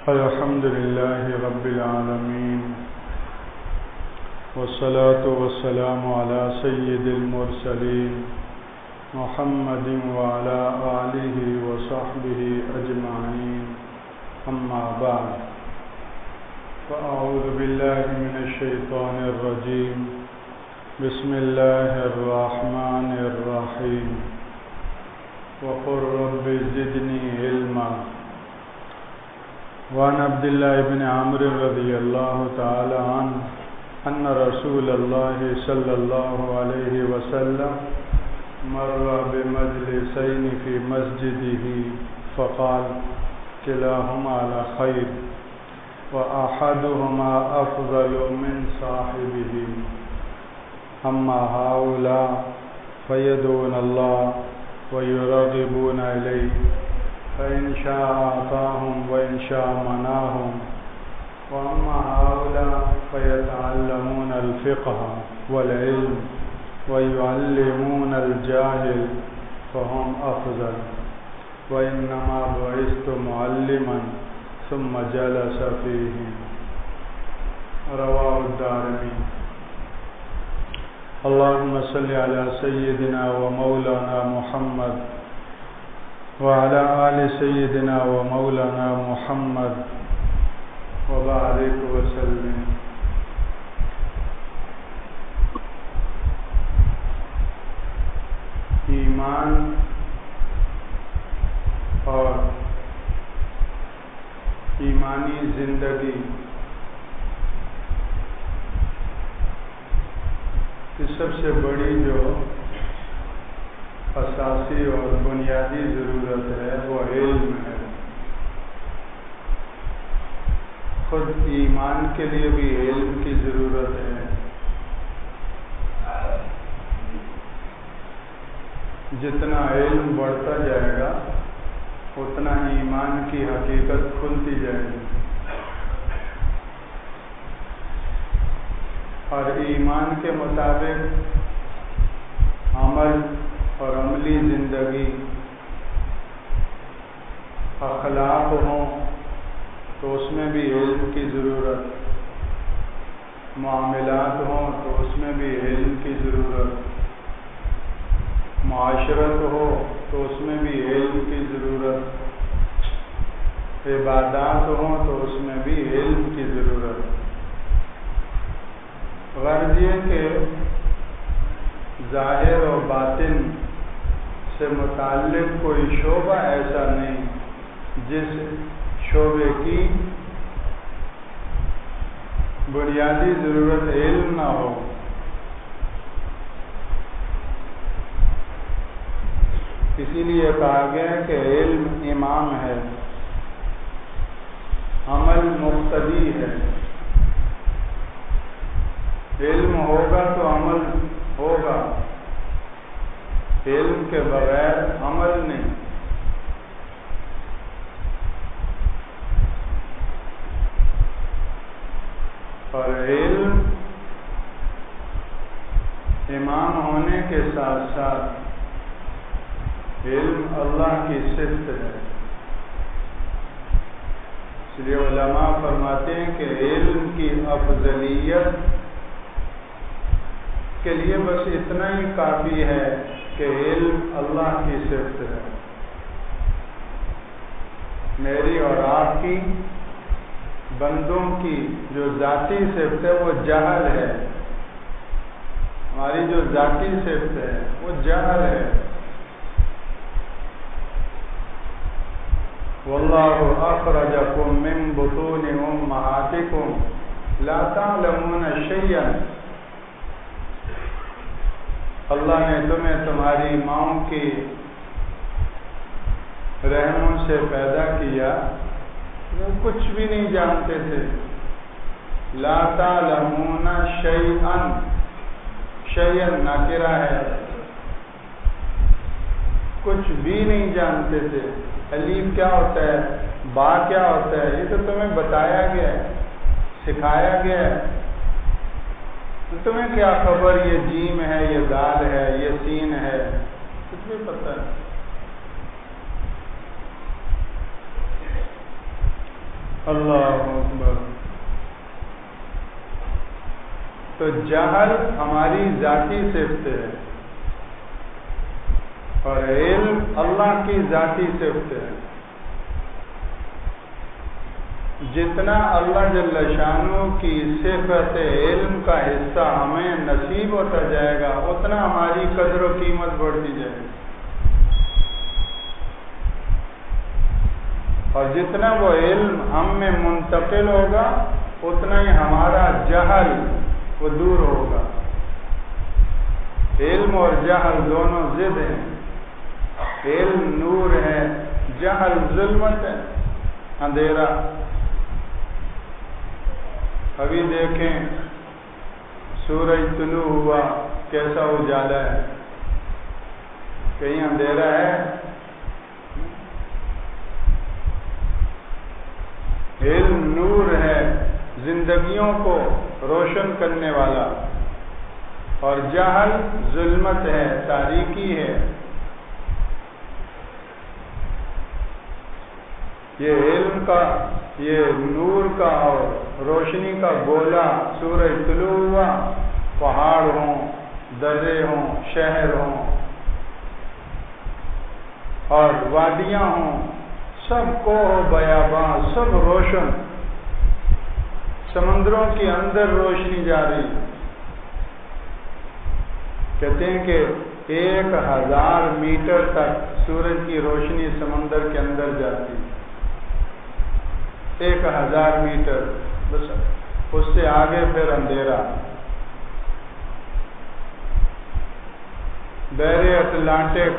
الحمد لله رب العالمين، والصلاة والسلام على سيد المرسلين محمد وعلى آله وصحبه أجمعين، أما بعد، فأعوذ بالله من الشيطان الرجيم، بسم الله الرحمن الرحيم، وقل رب زدني علما. وعن عبد الله بن عمرو رضي الله تعالى عنه أن رسول الله صلى الله عليه وسلم مر بمجلسين في مسجده فقال كلاهما على خير وأحدهما أفضل من صاحبه، أما هؤلاء فيدعون الله ويرغبون إليه، فإن شاء أعطاهم وإن شاء منعهم، وأما هؤلاء فيتعلمون الفقه والعلم ويعلمون الجاهل فهم أفضل، وإنما بعثت معلما، ثم جلس فيهم. رواه الدارمي. اللهم صل على سيدنا ومولانا محمد وعلى آل سيدنا ومولانا محمد وبارك وسلم. ایمان اور ایمانی زندگی کی سب سے بڑی جو اساسی اور بنیادی ضرورت ہے وہ علم ہے. خود ایمان کے لیے بھی علم کی ضرورت ہے. جتنا علم بڑھتا جائے گا اتنا ایمان کی حقیقت کھلتی جائے گی، اور ایمان کے مطابق عمل اور عملی زندگی، اخلاق ہوں تو اس میں بھی علم کی ضرورت، معاملات ہوں تو اس میں بھی علم کی ضرورت، معاشرت ہو تو اس میں بھی علم کی ضرورت، عبادات ہوں تو اس میں بھی علم کی ضرورت. غرض یہ کہ ظاہر و باطن سے متعلق کوئی شعبہ ایسا نہیں جس شعبے کی بنیادی ضرورت علم نہ ہو. اسی لیے کہا گیا کہ علم امام ہے، عمل مقتدی ہے. علم ہوگا تو عمل ہوگا، علم کے بغیر عمل نہیں. اور علم امام ہونے کے ساتھ ساتھ علم اللہ کی صفت ہے. اس لیے علماء فرماتے ہیں کہ علم کی افضلیت کے لیے بس اتنا ہی کافی ہے کہ علم اللہ کی صفت ہے. میری اور آپ کی بندوں کی جو ذاتی صفت ہے وہ جہل ہے. ہماری جو ذاتی صفت ہے وہ جہل ہے. واللہ اخرجکم من بطون امہاتکم لا تعلمون شیئا. اللہ نے تمہیں تمہاری ماؤں کی رحموں سے پیدا کیا، وہ کچھ بھی نہیں جانتے تھے. لا تعلمون شیئا، شیئا نکرہ ہے، کچھ بھی نہیں جانتے تھے. الف کیا ہوتا ہے، با کیا ہوتا ہے، یہ تو تمہیں بتایا گیا ہے، سکھایا گیا ہے. تمہیں کیا خبر یہ جیم ہے، یہ دال ہے، یہ سین ہے، کچھ بھی پتہ ہے. اللہ اکبر۔ تو جہل ہماری ذاتی صفت ہے اور علم اللہ کی ذاتی صفت ہے۔ جتنا اللہ جل شانہ کی صفت علم کا حصہ ہمیں نصیب ہوتا جائے گا اتنا ہماری قدر و قیمت بڑھتی جائے گی، اور جتنا وہ علم ہم میں منتقل ہوگا اتنا ہی ہمارا جہل وہ دور ہوگا۔ علم اور جہل دونوں ضد ہیں، علم نور ہے، جہل ظلمت ہے، اندھیرا۔ ابھی دیکھیں سورج طلوع ہوا کیسا اجالا ہے، کہیں اندھیرا ہے؟ علم نور ہے، زندگیوں کو روشن کرنے والا، اور جہل ظلمت ہے، تاریکی ہے۔ یہ علم کا، یہ نور کا اور روشنی کا گولا سورج طلوع ہوا، پہاڑ ہوں، درے ہوں، شہر ہوں اور وادیاں ہوں، سب کو بیاباں، سب روشن، سمندروں کے اندر روشنی جا رہی۔ کہتے ہیں کہ 1000 میٹر تک سورج کی روشنی سمندر کے اندر جاتی، 1000 میٹر، بس اس سے آگے پھر اندھیرا۔ بحر اٹلانٹک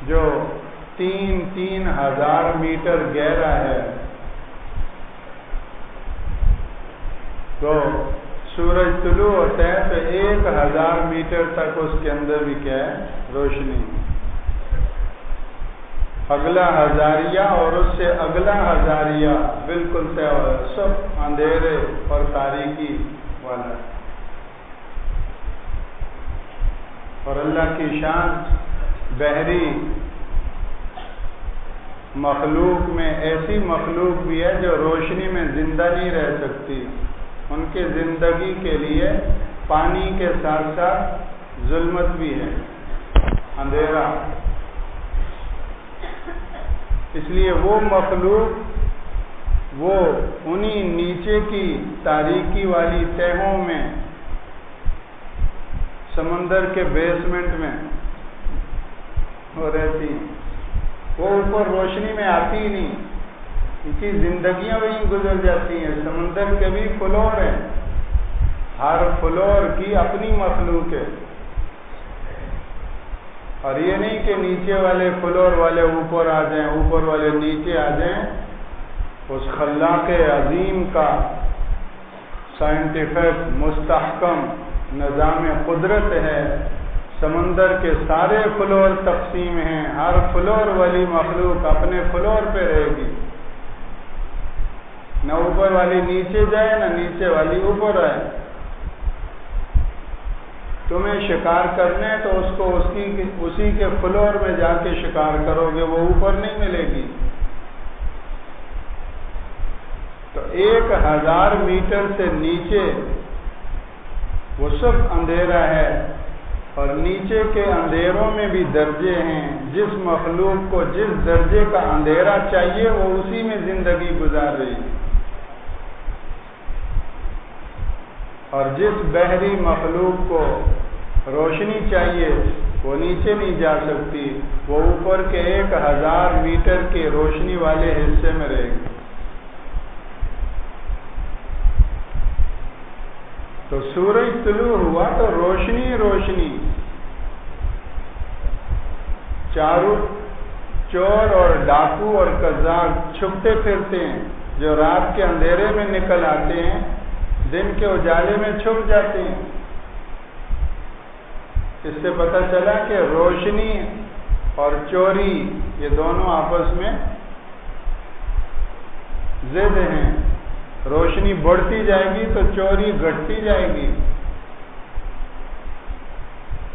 جو 3000 میٹر گہرا ہے، تو سورج طلوع ہوتا ہے تو 1000 میٹر تک اس کے اندر بھی کیا ہے؟ روشنی۔ اگلا ہزاریہ اور اس سے اگلا ہزاریہ بالکل طے ہو، سب اندھیرے اور تاریکی والا۔ اور اللہ کی شان، بحری مخلوق میں ایسی مخلوق بھی ہے جو روشنی میں زندہ نہیں رہ سکتی، ان کی زندگی کے لیے پانی کے ساتھ ساتھ ظلمت بھی ہے، اندھیرا۔ اس لیے وہ مخلوق وہ انہی نیچے کی تاریکی والی تہوں میں، سمندر کے بیسمنٹ میں وہ رہتی، وہ اوپر روشنی میں آتی ہی نہیں، ان کی زندگیاں وہیں گزر جاتی ہیں۔ سمندر کے بھی فلور ہیں، ہر فلور کی اپنی مخلوق ہے، اور یہ نہیں کہ نیچے والے فلور والے اوپر آ جائیں، اوپر والے نیچے آ جائیں۔ اس خلاق عظیم کا سائنٹیفک مستحکم نظام قدرت ہے، سمندر کے سارے فلور تقسیم ہیں، ہر فلور والی مخلوق اپنے فلور پہ رہے گی، نہ اوپر والی نیچے جائے نہ نیچے والی اوپر آئے۔ تمہیں شکار کرنے تو اس کو اسی کے فلور میں جا کے شکار کرو گے، وہ اوپر نہیں ملے گی۔ تو 1000 میٹر سے نیچے وہ سب اندھیرا ہے، اور نیچے کے اندھیروں میں بھی درجے ہیں۔ جس مخلوق کو جس درجے کا اندھیرا چاہیے وہ اسی میں زندگی گزار رہی ہے، اور جس بحری مخلوق کو روشنی چاہیے وہ نیچے نہیں جا سکتی، وہ اوپر کے 1000 میٹر کے روشنی والے حصے میں رہے گی۔ تو سورج طلوع ہوا تو روشنی روشنی، چاروں چور اور ڈاکو اور قزاق چھپتے پھرتے ہیں، جو رات کے اندھیرے میں نکل آتے ہیں، دن کے اجالے میں چھپ جاتے ہیں۔ اس سے پتہ چلا کہ روشنی اور چوری یہ دونوں آپس میں ضد ہیں، روشنی بڑھتی جائے گی تو چوری گھٹتی جائے گی،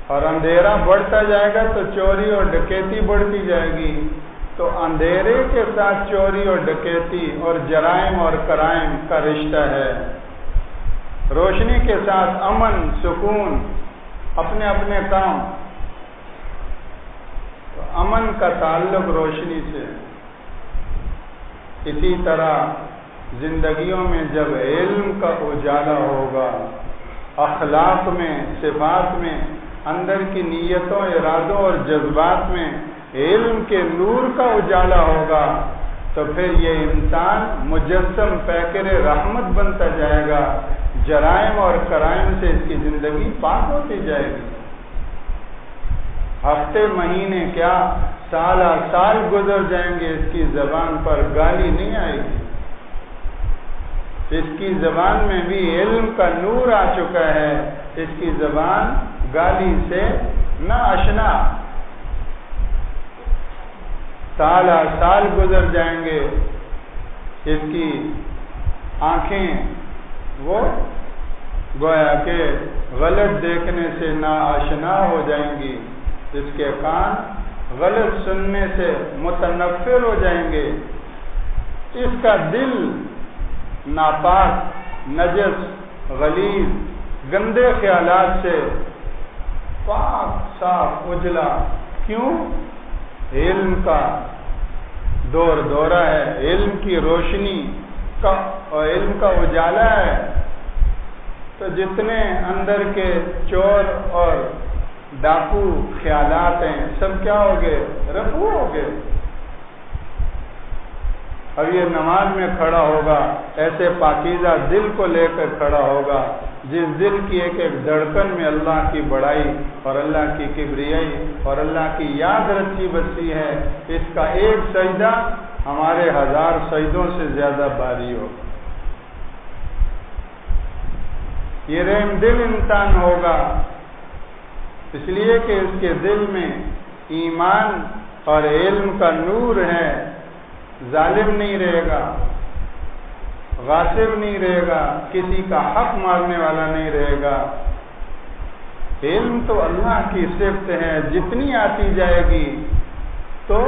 اور اندھیرا بڑھتا جائے گا تو چوری اور ڈکیتی بڑھتی جائے گی۔ تو تو اندھیرے کے ساتھ چوری اور ڈکیتی اور جرائم اور کرائم کا رشتہ ہے، روشنی کے ساتھ امن سکون، اپنے اپنے کام۔ تو امن کا تعلق روشنی سے۔ اسی طرح زندگیوں میں جب علم کا اجالا ہوگا، اخلاق میں، صفات میں، اندر کی نیتوں، ارادوں اور جذبات میں علم کے نور کا اجالا ہوگا، تو پھر یہ انسان مجسم پیکر رحمت بنتا جائے گا، جرائم اور کرائم سے اس کی زندگی پاک ہوتی جائے گی۔ ہفتے مہینے کیا سال سال گزر جائیں گے، اس کی زبان پر گالی نہیں آئے گی، اس کی زبان میں بھی علم کا نور آ چکا ہے، اس کی زبان گالی سے نہ آشنا۔ سال سال گزر جائیں گے، اس کی آنکھیں وہ گویا کہ غلط دیکھنے سے نا آشنا ہو جائیں گی، اس کے کان غلط سننے سے متنفر ہو جائیں گے، اس کا دل ناپاک، نجس، غلیظ، گندے خیالات سے پاک صاف اجلا۔ کیوں؟ علم کا دور دورہ ہے، علم کی روشنی کا اور علم کا اجالا ہے، تو جتنے اندر کے چور اور ڈاکو خیالات ہیں سب کیا ہو گئے؟ رفو ہو گئے۔ اب یہ نماز میں کھڑا ہوگا ایسے پاکیزہ دل کو لے کر کھڑا ہوگا، جس دل کی ایک ایک دھڑکن میں اللہ کی بڑائی اور اللہ کی کبریائی اور اللہ کی یاد رچی بسی ہے، اس کا ایک سجدہ ہمارے 1000 سجدوں سے زیادہ بھاری ہوگا۔ یہ رحم دل انسان ہوگا، اس لیے کہ اس کے دل میں ایمان اور علم کا نور ہے، ظالم نہیں رہے گا، غاصب نہیں رہے گا، کسی کا حق مارنے والا نہیں رہے گا۔ علم تو اللہ کی صفت ہے، جتنی آتی جائے گی تو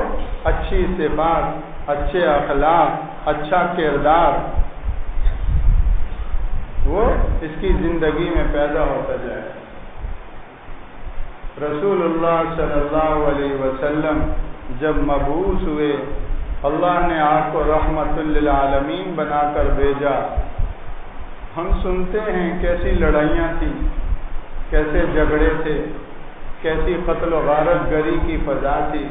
اچھی صفات، اچھے اخلاق، اچھا کردار وہ اس کی زندگی میں پیدا ہوتا جائے۔ رسول اللہ صلی اللہ علیہ وسلم جب مبعوث ہوئے، اللہ نے آپ کو رحمت للعالمین بنا کر بھیجا۔ ہم سنتے ہیں کیسی لڑائیاں تھیں، کیسے جھگڑے تھے، کیسی قتل و غارت گری کی فضا تھی،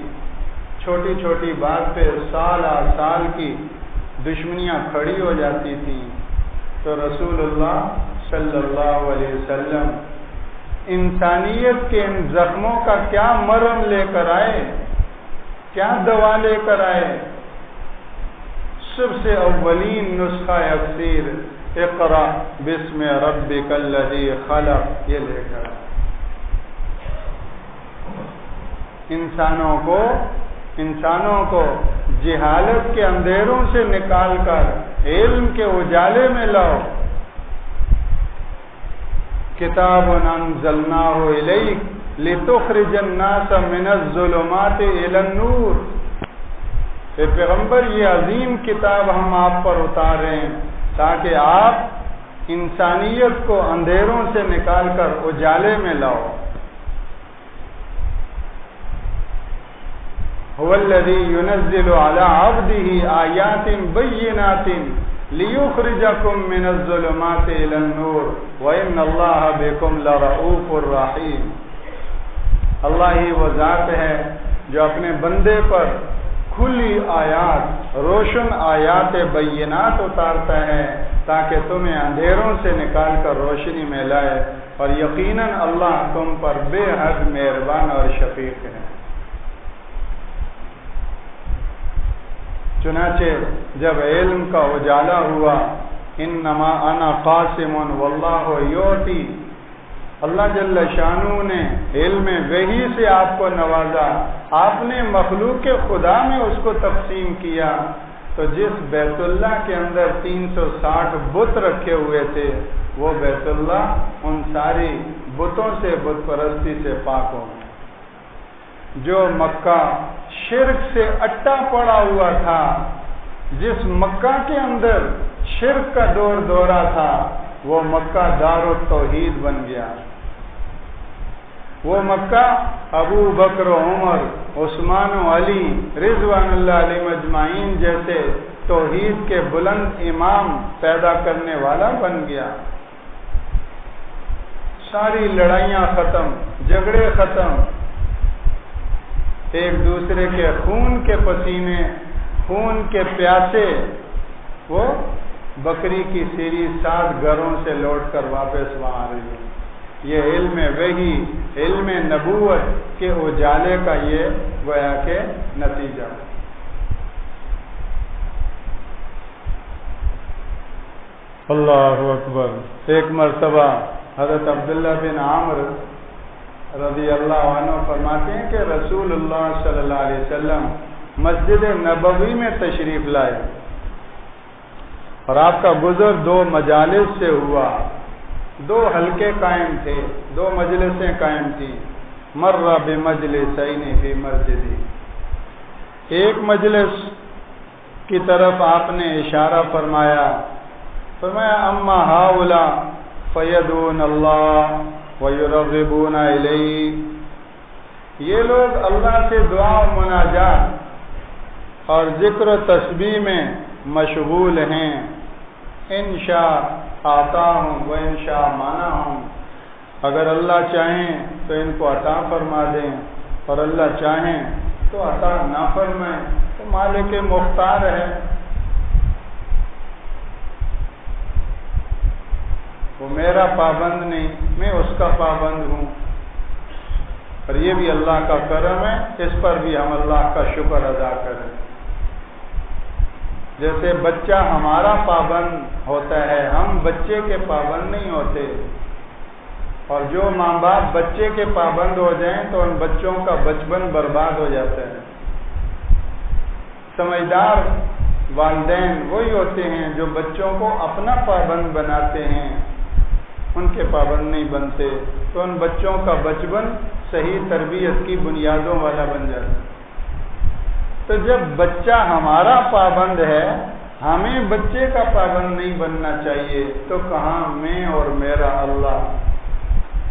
چھوٹی چھوٹی بات پہ سال سال کی دشمنیاں کھڑی ہو جاتی تھیں۔ تو رسول اللہ صلی اللہ علیہ وسلم انسانیت کے ان زخموں کا کیا مرہم لے کر آئے، کیا دوا لے کر آئے؟ سب سے اولین نسخہ اکثیر اقرا بسم ربک الذی خلق یہ لے کر انسانوں کو جہالت کے اندھیروں سے نکال کر علم کے اجالے میں لاؤ۔ کتاب انزلناہ الیک لتخرج الناس من الظلمات الی النور۔ اے پیغمبر، یہ عظیم کتاب ہم آپ پر اتار رہے ہیں تاکہ آپ انسانیت کو اندھیروں سے نکال کر اجالے میں لاؤ۔ هو الذی ينزل على عبده آیات بینات لیخرجکم من الظلمات الی النور وان اللہ بکم لرؤوف رحیم۔ اللہ ہی وہ ذات ہے جو اپنے بندے پر کھلی آیات، روشن آیات بینات اتارتا ہے تاکہ تمہیں اندھیروں سے نکال کر روشنی میں لائے، اور یقیناً اللہ تم پر بے حد مہربان اور شفیق ہے۔ چنانچہ جب علم کا اجالا ہوا، انما انا قاسم واللہ یعطی، اللہ جل شانہ نے علم وحی سے آپ کو نوازا، آپ نے مخلوق خدا میں اس کو تقسیم کیا۔ تو جس بیت اللہ کے اندر 360 بت رکھے ہوئے تھے، وہ بیت اللہ ان ساری بتوں سے، بت پرستی سے پاک ہو۔ جو مکہ، شرک سے اٹا پڑا ہوا تھا، جس مکہ کے اندر شرک کا دور دورہ تھا، وہ مکہ دار التوحید بن گیا۔ وہ مکہ ابو بکر و عمر، عثمان و علی رضوان اللہ علیہ مجمعین جیسے توحید کے بلند امام پیدا کرنے والا بن گیا۔ ساری لڑائیاں ختم، جھگڑے ختم، ایک دوسرے کے خون کے پسینے، خون کے پیاسے، وہ بکری کی سیری 7 گھروں سے لوٹ کر واپس وہاں آ رہی ہے۔ یہ علم وحی، علم نبوت کے اجالے کا یہ گویا کہ نتیجہ۔ اللہ اکبر۔ ایک مرتبہ حضرت عبداللہ بن عامر رضی اللہ عنہ فرماتے ہیں کہ رسول اللہ صلی اللہ علیہ وسلم مسجد نبوی میں تشریف لائے اور آپ کا گزر 2 مجالس سے ہوا، 2 حلقے قائم تھے، 2 مجلسیں قائم تھیں۔ مر بمجلسین فی مسجدی، ایک مجلس کی طرف آپ نے اشارہ فرمایا اما ہاؤلا فیدعون اللہ ویرغبون الیہ، یہ لوگ اللہ سے دعا و مناجات اور ذکر و تسبیح میں مشغول ہیں، انشاء آتا ہوں و انشاء مانا ہوں، اگر اللہ چاہیں تو ان کو عطا فرما دیں اور اللہ چاہیں تو عطا نہ فرمائیں، تو مالک مختار ہے، وہ میرا پابند نہیں، میں اس کا پابند ہوں، اور یہ بھی اللہ کا کرم ہے، اس پر بھی ہم اللہ کا شکر ادا کریں۔ جیسے بچہ ہمارا پابند ہوتا ہے، ہم بچے کے پابند نہیں ہوتے، اور جو ماں باپ بچے کے پابند ہو جائیں تو ان بچوں کا بچپن برباد ہو جاتا ہے۔ سمجھدار والدین وہی ہوتے ہیں جو بچوں کو اپنا پابند بناتے ہیں، ان کے پابند نہیں بنتے، تو ان بچوں کا بچپن صحیح تربیت کی بنیادوں والا بن جاتا ہے۔ تو جب بچہ ہمارا پابند ہے، ہمیں بچے کا پابند نہیں بننا چاہیے، تو کہاں میں اور میرا اللہ۔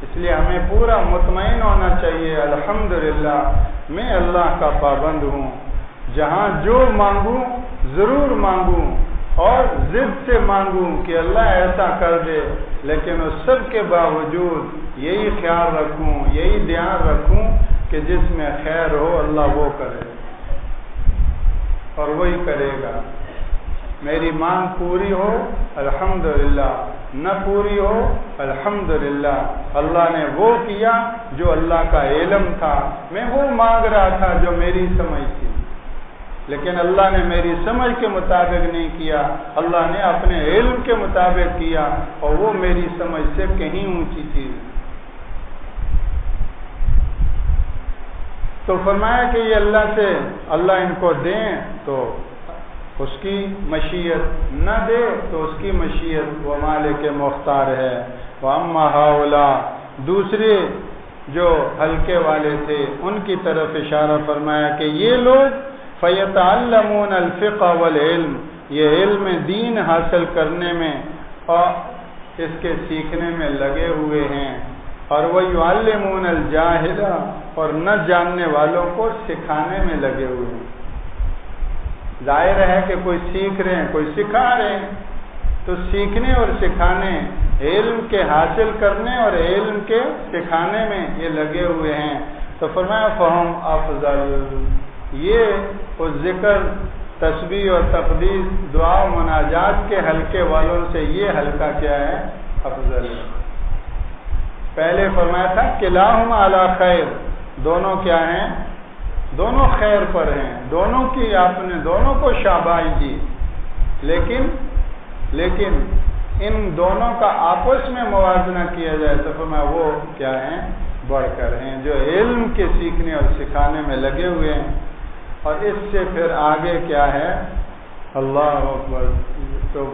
اس لیے ہمیں پورا مطمئن ہونا چاہیے، الحمدللہ میں اللہ کا پابند ہوں، جہاں جو مانگوں ضرور مانگوں اور ضد سے مانگوں کہ اللہ ایسا کر دے، لیکن اس سب کے باوجود یہی خیال رکھوں، یہی دھیان رکھوں کہ جس میں خیر ہو اللہ وہ کرے اور وہی کرے گا۔ میری مانگ پوری ہو الحمدللہ، نہ پوری ہو الحمدللہ، اللہ نے وہ کیا جو اللہ کا علم تھا، میں وہ مانگ رہا تھا جو میری سمجھ تھی، لیکن اللہ نے میری سمجھ کے مطابق نہیں کیا، اللہ نے اپنے علم کے مطابق کیا، اور وہ میری سمجھ سے کہیں اونچی چیز۔ تو فرمایا کہ یہ اللہ سے اللہ ان کو دیں تو اس کی مشیت، نہ دے تو اس کی مشیت، وہ مالک مختار ہے۔ وَأَمَّا هَؤُلَاء، دوسرے جو حلقے والے تھے ان کی طرف اشارہ فرمایا کہ یہ لوگ فَيَتَعَلَّمُونَ الْفِقْهَ وَالْعِلْمَ، یہ علم دین حاصل کرنے میں اور اس کے سیکھنے میں لگے ہوئے ہیں، اور وَيُعَلِّمُونَ الْجَاهِلَ، اور نہ جاننے والوں کو سکھانے میں لگے ہوئے ہیں۔ ظاہر ہے کہ کوئی سیکھ رہے ہیں، کوئی سکھا رہے ہیں، تو سیکھنے اور سکھانے، علم کے حاصل کرنے اور علم کے سکھانے میں یہ لگے ہوئے ہیں۔ تو فرمایا فہم افضل، یہ اس ذکر تسبیح اور تقدیس دعا و مناجات کے حلقے والوں سے یہ حلقہ کیا ہے؟ افضل ہے۔ پہلے فرمایا تھا کلاہم علی خیر، دونوں کیا ہیں؟ دونوں خیر پر ہیں، دونوں کی آپ نے دونوں کو شاباش دی، لیکن ان دونوں کا آپس میں موازنہ کیا جائے تو فرمایا وہ کیا ہیں؟ بڑھ کر ہیں، جو علم کے سیکھنے اور سکھانے میں لگے ہوئے ہیں۔ اور اس سے پھر آگے کیا ہے؟ اللہ اکبر، تو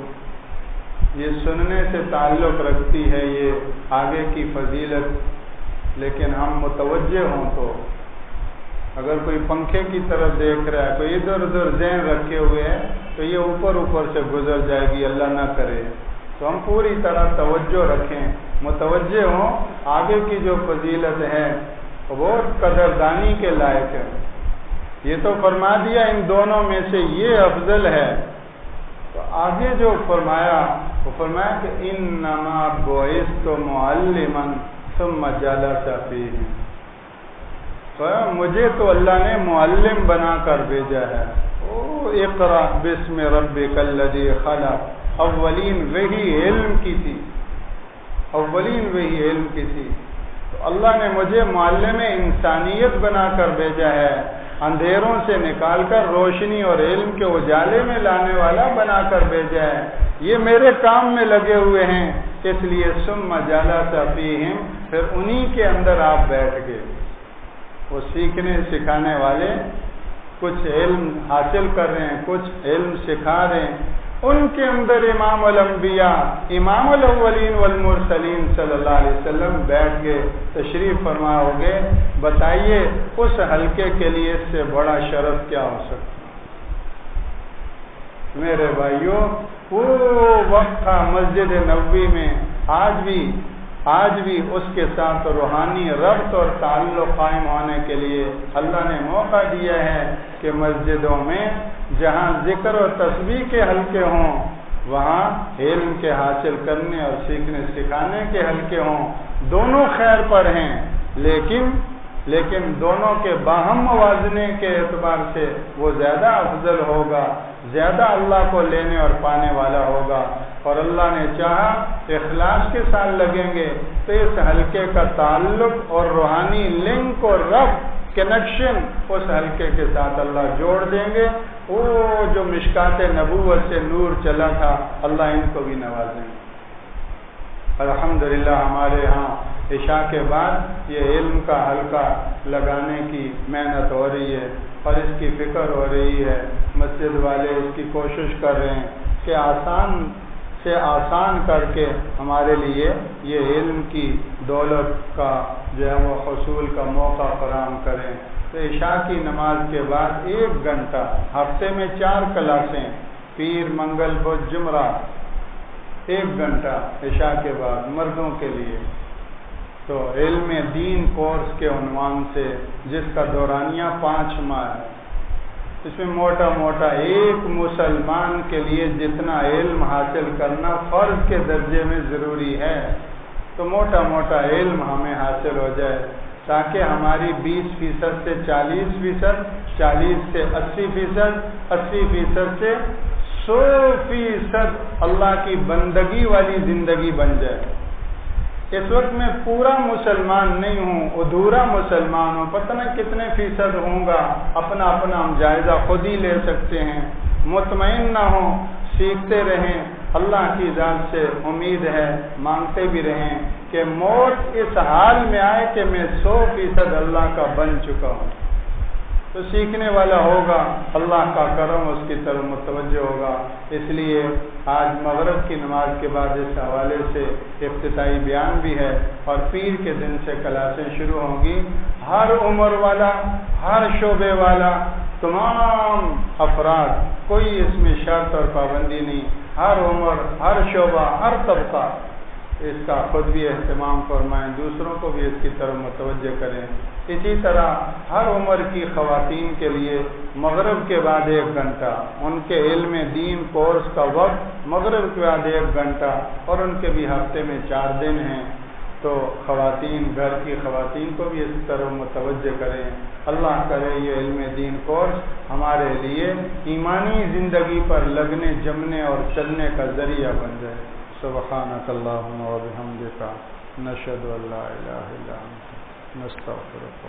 یہ سننے سے تعلق رکھتی ہے یہ آگے کی فضیلت، لیکن ہم متوجہ ہوں تو اگر کوئی پنکھے کی طرف دیکھ رہا ہے، کوئی ادھر ادھر ذہن رکھے ہوئے ہے تو یہ اوپر سے گزر جائے گی، اللہ نہ کرے۔ تو ہم پوری طرح توجہ رکھیں، متوجہ ہوں، آگے کی جو فضیلت ہے وہ قدردانی کے لائق ہے۔ یہ تو فرما دیا ان دونوں میں سے یہ افضل ہے، تو آگے جو فرمایا وہ فرمایا کہ انما بعثت معلما ثم جلس فیہم، مجھے تو اللہ نے معلم بنا کر بھیجا ہے۔ اقرأ بسم ربک الذی خلق، اولین وہی علم کی تھی، اولین وہی علم کی تھی، تو اللہ نے مجھے معلم انسانیت بنا کر بھیجا ہے، اندھیروں سے نکال کر روشنی اور علم کے اجالے میں لانے والا بنا کر بھیجا ہے۔ یہ میرے کام میں لگے ہوئے ہیں، اس لیے ثم جلس فیہم، پھر انہی کے اندر آپ بیٹھ گئے۔ وہ سیکھنے سکھانے والے کچھ علم حاصل کر رہے ہیں، کچھ علم سکھا رہے ہیں، ان کے اندر امام الانبیاء، امام الاولین والمرسلین صلی اللہ علیہ وسلم بیٹھ گئے، تشریف فرما ہو گئے۔ بتائیے اس حلقے کے لیے اس سے بڑا شرف کیا ہو سکتا؟ میرے بھائیوں، وہ وقت تھا مسجد نبوی میں، آج بھی اس کے ساتھ روحانی ربط اور تعلق قائم ہونے کے لیے اللہ نے موقع دیا ہے کہ مسجدوں میں جہاں ذکر و تسبیح کے حلقے ہوں، وہاں علم کے حاصل کرنے اور سیکھنے سکھانے کے حلقے ہوں۔ دونوں خیر پر ہیں، لیکن دونوں کے باہم موازنے کے اعتبار سے وہ زیادہ افضل ہوگا، زیادہ اللہ کو لینے اور پانے والا ہوگا۔ اور اللہ نے چاہا اخلاص کے ساتھ لگیں گے تو اس حلقے کا تعلق اور روحانی لنک اور ربط کنیکشن اس حلقے کے ساتھ اللہ جوڑ دیں گے۔ وہ جو مشکات نبوت سے نور چلا تھا، اللہ ان کو بھی نوازیں گے۔ الحمدللہ ہمارے ہاں عشاء کے بعد یہ علم کا حلقہ لگانے کی محنت ہو رہی ہے اور اس کی فکر ہو رہی ہے، مسجد والے اس کی کوشش کر رہے ہیں کہ آسان سے آسان کر کے ہمارے لیے یہ علم کی دولت کا جو ہے وہ حصول کا موقع فراہم کریں۔ تو عشاء کی نماز کے بعد 1 گھنٹہ، ہفتے میں 4 کلاسیں، پیر منگل بدھ جمعرات، 1 گھنٹہ عشاء کے بعد مردوں کے لیے، تو علم دین کورس کے عنوان سے جس کا دورانیہ 5 ماہ ہے، اس میں موٹا ایک مسلمان کے لیے جتنا علم حاصل کرنا فرض کے درجے میں ضروری ہے، تو موٹا علم ہمیں حاصل ہو جائے تاکہ ہماری 20% سے 40%، 40 سے 80%، 80% سے 100% اللہ کی بندگی والی زندگی بن جائے۔ اس وقت میں پورا مسلمان نہیں ہوں، ادھورا مسلمان ہوں، پتہ نہ کتنے فیصد ہوں گا، اپنا ہم جائزہ خود ہی لے سکتے ہیں۔ مطمئن نہ ہوں، سیکھتے رہیں، اللہ کی ذات سے امید ہے، مانگتے بھی رہیں کہ موت اس حال میں آئے کہ میں 100% اللہ کا بن چکا ہوں۔ تو سیکھنے والا ہوگا، اللہ کا کرم اس کی طرف متوجہ ہوگا۔ اس لیے آج مغرب کی نماز کے بعد اس حوالے سے افتتاحی بیان بھی ہے، اور پیر کے دن سے کلاسیں شروع ہوں گی۔ ہر عمر والا، ہر شعبے والا، تمام افراد، کوئی اس میں شرط اور پابندی نہیں، ہر عمر، ہر شعبہ، ہر طبقہ اس کا خود بھی اہتمام فرمائیں، دوسروں کو بھی اس کی طرف متوجہ کریں۔ اسی طرح ہر عمر کی خواتین کے لیے مغرب کے بعد 1 گھنٹہ، ان کے علم دین کورس کا وقت مغرب کے بعد 1 گھنٹہ، اور ان کے بھی ہفتے میں 4 دن ہیں، تو خواتین، گھر کی خواتین کو بھی اس طرف متوجہ کریں۔ اللہ کرے یہ علم دین کورس ہمارے لیے ایمانی زندگی پر لگنے، جمنے اور چلنے کا ذریعہ بن جائے۔ سبحانک اللہم و بحمدک، نشہد ان لا الہ الا انت، نستغفرک۔